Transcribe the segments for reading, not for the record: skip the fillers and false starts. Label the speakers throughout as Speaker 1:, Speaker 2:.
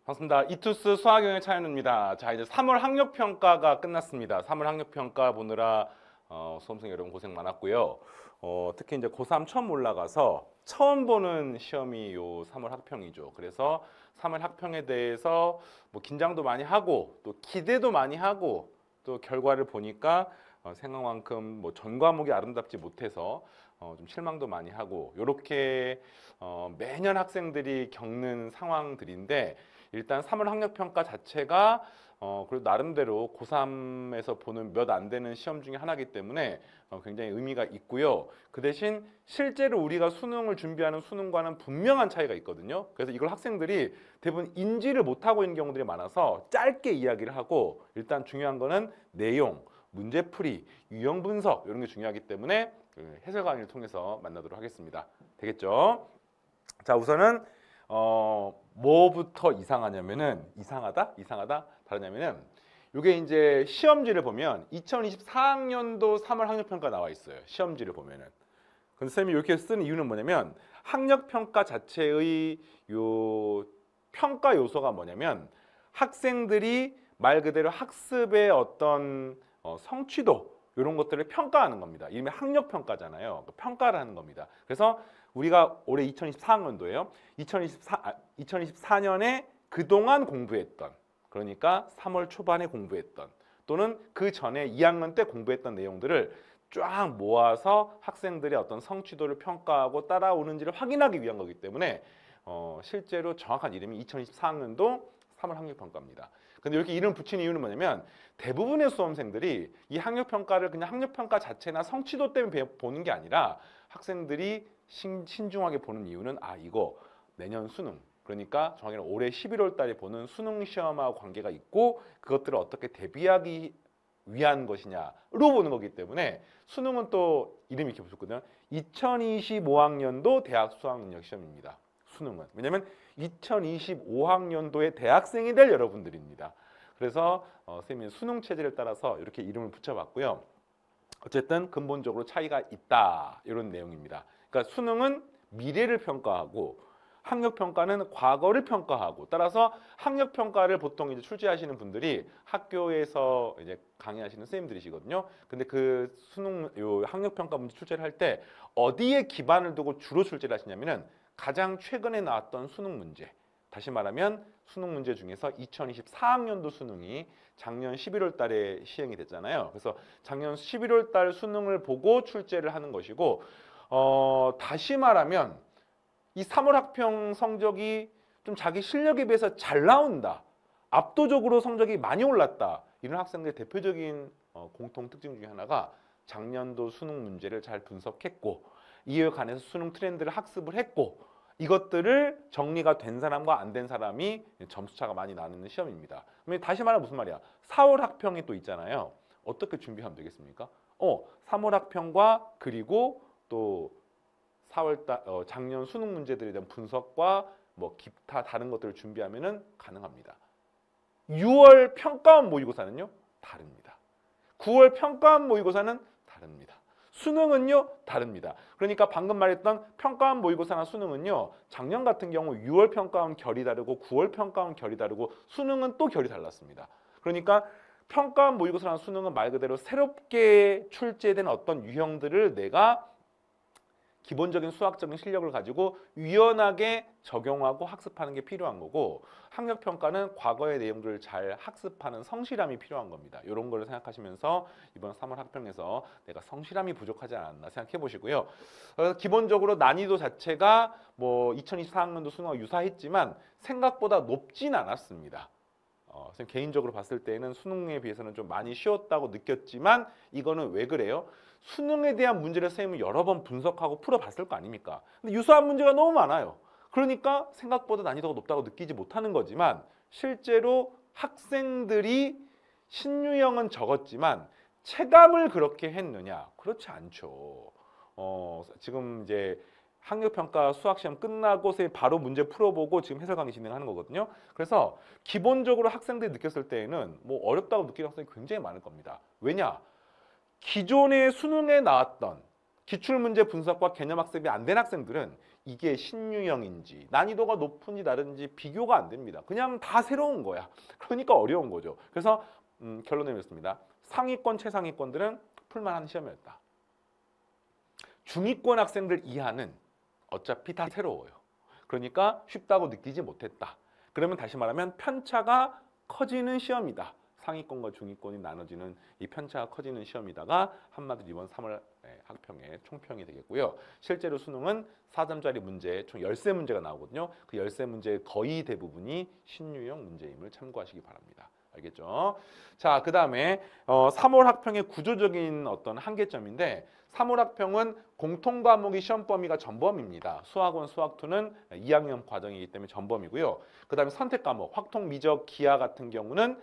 Speaker 1: 반갑습니다. 이투스 수학영역 차현우입니다. 자, 이제 3월 학력평가가 끝났습니다. 3월 학력평가 보느라 수험생 여러분 고생 많았고요. 특히 이제 고3 처음 올라가서 처음 보는 시험이 요 3월 학평이죠. 그래서 3월 학평에 대해서 뭐 긴장도 많이 하고 또 기대도 많이 하고 또 결과를 보니까 생각만큼 뭐 전 과목이 아름답지 못해서 좀 실망도 많이 하고 요렇게 매년 학생들이 겪는 상황들인데 일단 3월 학력평가 자체가 그래도 나름대로 고3에서 보는 몇 안 되는 시험 중에 하나이기 때문에 굉장히 의미가 있고요. 그 대신 실제로 우리가 수능을 준비하는 수능과는 분명한 차이가 있거든요. 그래서 이걸 학생들이 대부분 인지를 못하고 있는 경우들이 많아서 짧게 이야기를 하고 일단 중요한 거는 내용, 문제풀이, 유형 분석 이런 게 중요하기 때문에 해설 강의를 통해서 만나도록 하겠습니다. 되겠죠? 자, 우선은 뭐부터 이상하냐면은 이상하다 다르냐면은 이게 이제 시험지를 보면 2024학년도 3월 학력평가 나와 있어요. 시험지를 보면은. 근데 쌤이 이렇게 쓰는 이유는 뭐냐면 학력평가 자체의 요 평가 요소가 뭐냐면 학생들이 말 그대로 학습의 어떤 성취도 이런 것들을 평가하는 겁니다. 이름이 학력평가잖아요. 평가를 하는 겁니다. 그래서 우리가 올해 2024학년도예요. 2024년에 그동안 공부했던, 그러니까 3월 초반에 공부했던 또는 그 전에 2학년 때 공부했던 내용들을 쫙 모아서 학생들의 어떤 성취도를 평가하고 따라오는지를 확인하기 위한 거기 때문에 실제로 정확한 이름이 2024학년도 3월 학력평가입니다. 근데 이렇게 이름 붙인 이유는 뭐냐면 대부분의 수험생들이 이 학력평가를 그냥 학력평가 자체나 성취도 때문에 보는 게 아니라 학생들이 신중하게 보는 이유는 이거 내년 수능, 그러니까 정확히는 올해 11월 달에 보는 수능 시험하고 관계가 있고 그것들을 어떻게 대비하기 위한 것이냐로 보는 거기 때문에 수능은 또 이름이 이렇게 붙었거든요. 2025학년도 대학 수학능력 시험입니다. 수능은. 왜냐하면 2025학년도에 대학생이 될 여러분들입니다. 그래서 선생님이 수능 체제를 따라서 이렇게 이름을 붙여봤고요. 어쨌든 근본적으로 차이가 있다 이런 내용입니다. 그러니까 수능은 미래를 평가하고 학력평가는 과거를 평가하고 따라서 학력평가를 보통 이제 출제하시는 분들이 학교에서 이제 강의하시는 선생님들이시거든요. 근데 그 수능 요 학력평가 문제 출제를 할 때 어디에 기반을 두고 주로 출제를 하시냐면은 가장 최근에 나왔던 수능 문제. 다시 말하면 수능 문제 중에서 2024학년도 수능이 작년 11월 달에 시행이 됐잖아요. 그래서 작년 11월 달 수능을 보고 출제를 하는 것이고 다시 말하면 이 3월 학평 성적이 좀 자기 실력에 비해서 잘 나온다. 압도적으로 성적이 많이 올랐다. 이런 학생들의 대표적인 공통 특징 중에 하나가 작년도 수능 문제를 잘 분석했고 이에 관해서 수능 트렌드를 학습을 했고 이것들을 정리가 된 사람과 안 된 사람이 점수차가 많이 나는 시험입니다. 그러면 다시 말하면 무슨 말이야? 4월 학평이 또 있잖아요. 어떻게 준비하면 되겠습니까? 3월 학평과 그리고 또 4월 달 작년 수능 문제들에 대한 분석과 뭐 기타 다른 것들을 준비하면은 가능합니다. 6월 평가원 모의고사는요? 다릅니다. 9월 평가원 모의고사는 다릅니다. 수능은요? 다릅니다. 그러니까 방금 말했던 평가원 모의고사나 수능은요. 작년 같은 경우 6월 평가원 결이 다르고 9월 평가원 결이 다르고 수능은 또 결이 달랐습니다. 그러니까 평가원 모의고사나 수능은 말 그대로 새롭게 출제된 어떤 유형들을 내가 기본적인 수학적인 실력을 가지고 유연하게 적용하고 학습하는 게 필요한 거고 학력평가는 과거의 내용들을 잘 학습하는 성실함이 필요한 겁니다. 이런 거를 생각하시면서 이번 3월 학평에서 내가 성실함이 부족하지 않았나 생각해 보시고요. 기본적으로 난이도 자체가 뭐 2024학년도 수능과 유사했지만 생각보다 높진 않았습니다. 개인적으로 봤을 때는 수능에 비해서는 좀 많이 쉬웠다고 느꼈지만 이거는 왜 그래요? 수능에 대한 문제를 선생님은 여러 번 분석하고 풀어봤을 거 아닙니까? 근데 유사한 문제가 너무 많아요. 그러니까 생각보다 난이도가 높다고 느끼지 못하는 거지만 실제로 학생들이 신유형은 적었지만 체감을 그렇게 했느냐? 그렇지 않죠. 지금 이제 학력평가 수학시험 끝나고 바로 문제 풀어보고 지금 해설 강의 진행하는 거거든요. 그래서 기본적으로 학생들이 느꼈을 때에는 뭐 어렵다고 느끼는 학생이 굉장히 많을 겁니다. 왜냐? 기존의 수능에 나왔던 기출문제 분석과 개념학습이 안 된 학생들은 이게 신유형인지 난이도가 높은지 다른지 비교가 안 됩니다. 그냥 다 새로운 거야. 그러니까 어려운 거죠. 그래서 결론을 내렸습니다. 상위권, 최상위권들은 풀만한 시험이었다. 중위권 학생들 이하는 어차피 다 새로워요. 그러니까 쉽다고 느끼지 못했다. 그러면 다시 말하면 편차가 커지는 시험이다. 상위권과 중위권이 나눠지는 이 편차가 커지는 시험이다가 한마디로 이번 3월 학평의 총평이 되겠고요. 실제로 수능은 4점짜리 문제 총 13문제가 나오거든요. 그 13문제의 거의 대부분이 신유형 문제임을 참고하시기 바랍니다. 알겠죠? 자, 그 다음에 3월 학평의 구조적인 어떤 한계점인데 3월 학평은 공통과목이 시험 범위가 전범입니다. 수학원, 수학2는 2학년 과정이기 때문에 전범이고요. 그 다음에 선택과목, 확통, 미적, 기하 같은 경우는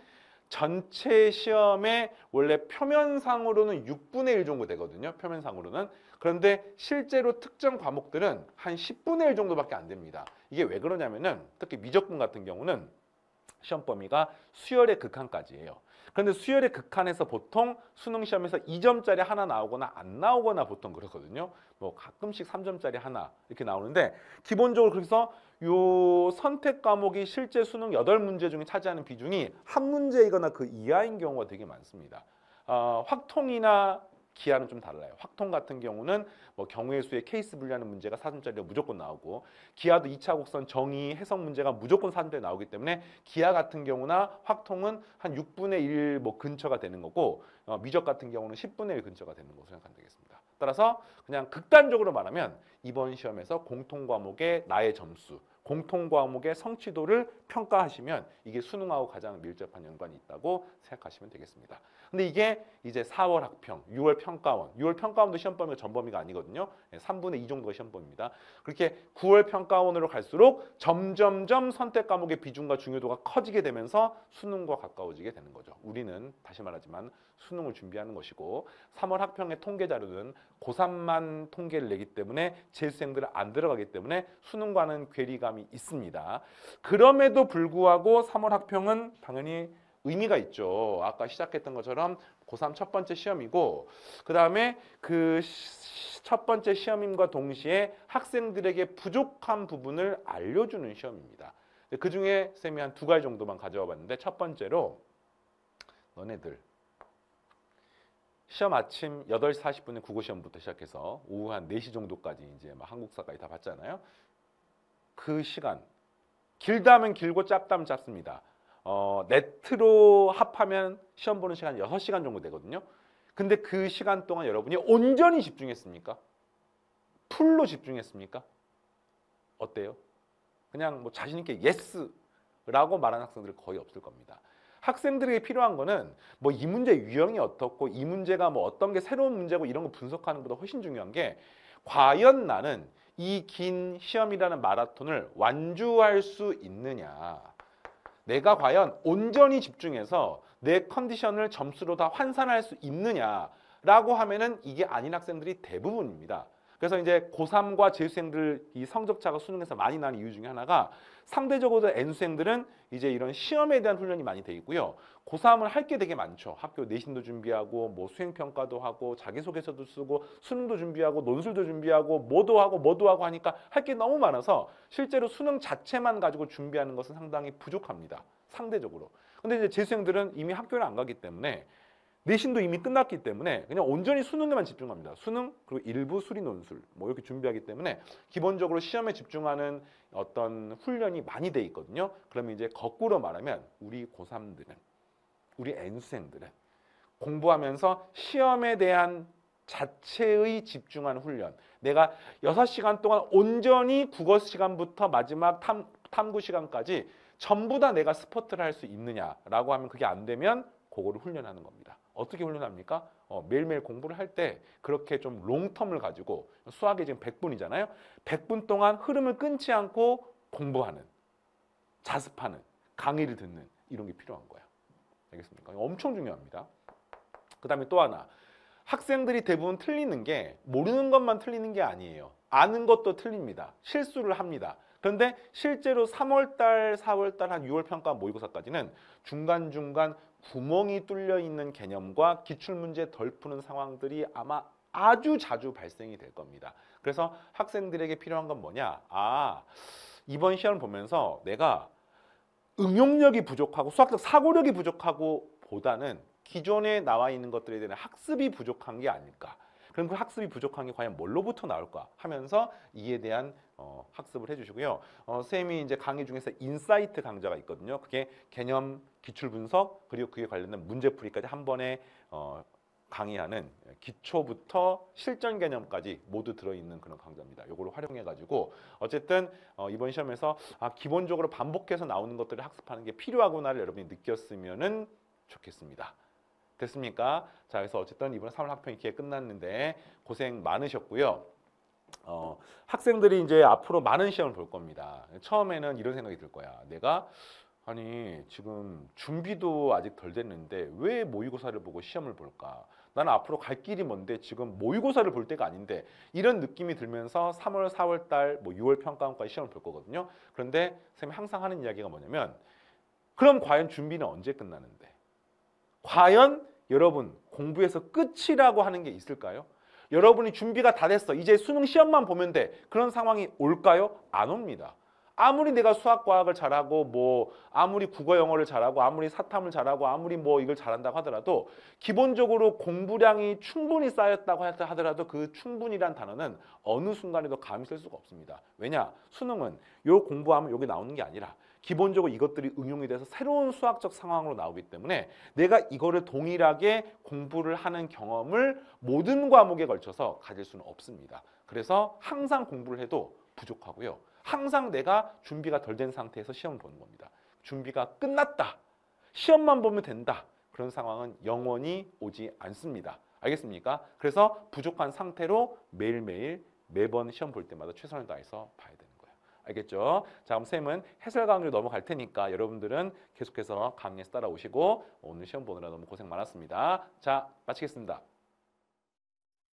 Speaker 1: 전체 시험에 원래 표면상으로는 6분의 1 정도 되거든요. 표면상으로는. 그런데 실제로 특정 과목들은 한 10분의 1 정도밖에 안 됩니다. 이게 왜 그러냐면은 특히 미적분 같은 경우는 시험 범위가 수열의 극한까지예요. 그런데 수열의 극한에서 보통 수능 시험에서 2점짜리 하나 나오거나 안 나오거나 보통 그렇거든요. 뭐 가끔씩 3점짜리 하나 이렇게 나오는데 기본적으로 그래서 요 선택 과목이 실제 수능 8문제 중에 차지하는 비중이 한 문제이거나 그 이하인 경우가 되게 많습니다. 확통이나 기하는 좀 달라요. 확통 같은 경우는 뭐 경우의 수에 케이스 분류하는 문제가 4점짜리가 무조건 나오고 기하도 2차 곡선 정의 해석 문제가 무조건 4점짜리 나오기 때문에 기하 같은 경우나 확통은 한 6분의 1 뭐 근처가 되는 거고 미적 같은 경우는 10분의 1 근처가 되는 것으로 생각하면 되겠습니다. 따라서 그냥 극단적으로 말하면 이번 시험에서 공통 과목의 나의 점수, 공통 과목의 성취도를 평가하시면 이게 수능하고 가장 밀접한 연관이 있다고 생각하시면 되겠습니다. 근데 이게 이제 4월 학평, 6월 평가원, 6월 평가원도 시험 범위가 전 범위가 아니거든요. 3분의 2 정도가 시험 범위입니다. 그렇게 9월 평가원으로 갈수록 점점점 선택 과목의 비중과 중요도가 커지게 되면서 수능과 가까워지게 되는 거죠. 우리는 다시 말하지만 수능을 준비하는 것이고 3월 학평의 통계 자료는 고3만 통계를 내기 때문에 재수생들은 안 들어가기 때문에 수능과는 괴리감이 있습니다. 그럼에도 불구하고 3월 학평은 당연히 의미가 있죠. 아까 시작했던 것처럼 고3 첫 번째 시험이고 그 다음에 그 첫 번째 시험임과 동시에 학생들에게 부족한 부분을 알려주는 시험입니다. 그 중에 쌤이 한 2가지 정도만 가져와 봤는데 첫 번째로 너네들 시험 아침 8시 40분에 국어시험부터 시작해서 오후 한 4시 정도까지 이제 막 한국사까지 다 봤잖아요. 그 시간 길다 하면 길고 짧다 하면 짧습니다. 네트로 합하면 시험 보는 시간 6시간 정도 되거든요. 근데 그 시간 동안 여러분이 온전히 집중했습니까? 풀로 집중했습니까? 어때요? 그냥 뭐 자신 있게 예스라고 말하는 학생들 거의 없을 겁니다. 학생들에게 필요한 거는 뭐 이 문제 유형이 어떻고 이 문제가 뭐 어떤 게 새로운 문제고 이런 거 분석하는 것보다 훨씬 중요한 게 과연 나는 이 긴 시험이라는 마라톤을 완주할 수 있느냐. 내가 과연 온전히 집중해서 내 컨디션을 점수로 다 환산할 수 있느냐라고 하면은 이게 아닌 학생들이 대부분입니다. 그래서 이제 고3과 재수생들 이 성적차가 수능에서 많이 나는 이유 중에 하나가 상대적으로 N수생들은 이제 이런 시험에 대한 훈련이 많이 돼 있고요. 고3을 할 게 되게 많죠. 학교 내신도 준비하고 뭐 수행평가도 하고 자기소개서도 쓰고 수능도 준비하고 논술도 준비하고 뭐도 하고 하니까 할 게 너무 많아서 실제로 수능 자체만 가지고 준비하는 것은 상당히 부족합니다. 상대적으로. 근데 이제 재수생들은 이미 학교를 안 가기 때문에 내신도 이미 끝났기 때문에 그냥 온전히 수능에만 집중합니다. 수능 그리고 일부 수리 논술 뭐 이렇게 준비하기 때문에 기본적으로 시험에 집중하는 어떤 훈련이 많이 돼 있거든요. 그러면 이제 거꾸로 말하면 우리 고3들은 우리 N수생들은 공부하면서 시험에 대한 자체의 집중하는 훈련 내가 6시간 동안 온전히 국어 시간부터 마지막 탐구 시간까지 전부 다 내가 스포트를 할 수 있느냐라고 하면 그게 안 되면 그거를 훈련하는 겁니다. 어떻게 훈련합니까? 매일매일 공부를 할 때 그렇게 좀 롱텀을 가지고 수학이 지금 100분이잖아요. 100분 동안 흐름을 끊지 않고 공부하는, 자습하는, 강의를 듣는 이런 게 필요한 거예요. 알겠습니까? 엄청 중요합니다. 그 다음에 또 하나. 학생들이 대부분 틀리는 게 모르는 것만 틀리는 게 아니에요. 아는 것도 틀립니다. 실수를 합니다. 그런데 실제로 3월달, 4월달, 한 6월 평가 모의고사까지는 중간중간 구멍이 뚫려 있는 개념과 기출문제 덜 푸는 상황들이 아마 아주 자주 발생이 될 겁니다. 그래서 학생들에게 필요한 건 뭐냐? 이번 시험을 보면서 내가 응용력이 부족하고 수학적 사고력이 부족하고 보다는 기존에 나와 있는 것들에 대한 학습이 부족한 게 아닐까. 그럼 그 학습이 부족한 게 과연 뭘로부터 나올까 하면서 이에 대한 학습을 해주시고요. 쌤이 이제 강의 중에서 인사이트 강좌가 있거든요. 그게 개념, 기출 분석 그리고 그에 관련된 문제풀이까지 한 번에 강의하는 기초부터 실전 개념까지 모두 들어있는 그런 강좌입니다. 이걸 활용해가지고 어쨌든 이번 시험에서 기본적으로 반복해서 나오는 것들을 학습하는 게 필요하구나를 여러분이 느꼈으면은 좋겠습니다. 됐습니까? 자, 그래서 어쨌든 이번 3월 학평이 기회 끝났는데 고생 많으셨고요. 학생들이 이제 앞으로 많은 시험을 볼 겁니다. 처음에는 이런 생각이 들 거야. 내가 아니 지금 준비도 아직 덜 됐는데 왜 모의고사를 보고 시험을 볼까? 나는 앞으로 갈 길이 먼데 지금 모의고사를 볼 때가 아닌데 이런 느낌이 들면서 3월, 4월 달, 뭐 6월 평가원까지 시험을 볼 거거든요. 그런데 선생님이 항상 하는 이야기가 뭐냐면 그럼 과연 준비는 언제 끝나는데? 과연 여러분 공부에서 끝이라고 하는 게 있을까요? 여러분이 준비가 다 됐어. 이제 수능 시험만 보면 돼. 그런 상황이 올까요? 안 옵니다. 아무리 내가 수학, 과학을 잘하고 뭐 아무리 국어, 영어를 잘하고 아무리 사탐을 잘하고 아무리 뭐 이걸 잘한다고 하더라도 기본적으로 공부량이 충분히 쌓였다고 하더라도 그 충분이란 단어는 어느 순간에도 감히 쓸 수가 없습니다. 왜냐? 수능은 요 공부하면 여기 나오는 게 아니라 기본적으로 이것들이 응용이 돼서 새로운 수학적 상황으로 나오기 때문에 내가 이거를 동일하게 공부를 하는 경험을 모든 과목에 걸쳐서 가질 수는 없습니다. 그래서 항상 공부를 해도 부족하고요. 항상 내가 준비가 덜 된 상태에서 시험을 보는 겁니다. 준비가 끝났다. 시험만 보면 된다. 그런 상황은 영원히 오지 않습니다. 알겠습니까? 그래서 부족한 상태로 매일매일 매번 시험 볼 때마다 최선을 다해서 봐야 되는 거예요. 알겠죠? 자, 그럼 쌤은 해설 강의로 넘어갈 테니까 여러분들은 계속해서 강의에서 따라오시고 오늘 시험 보느라 너무 고생 많았습니다. 자, 마치겠습니다.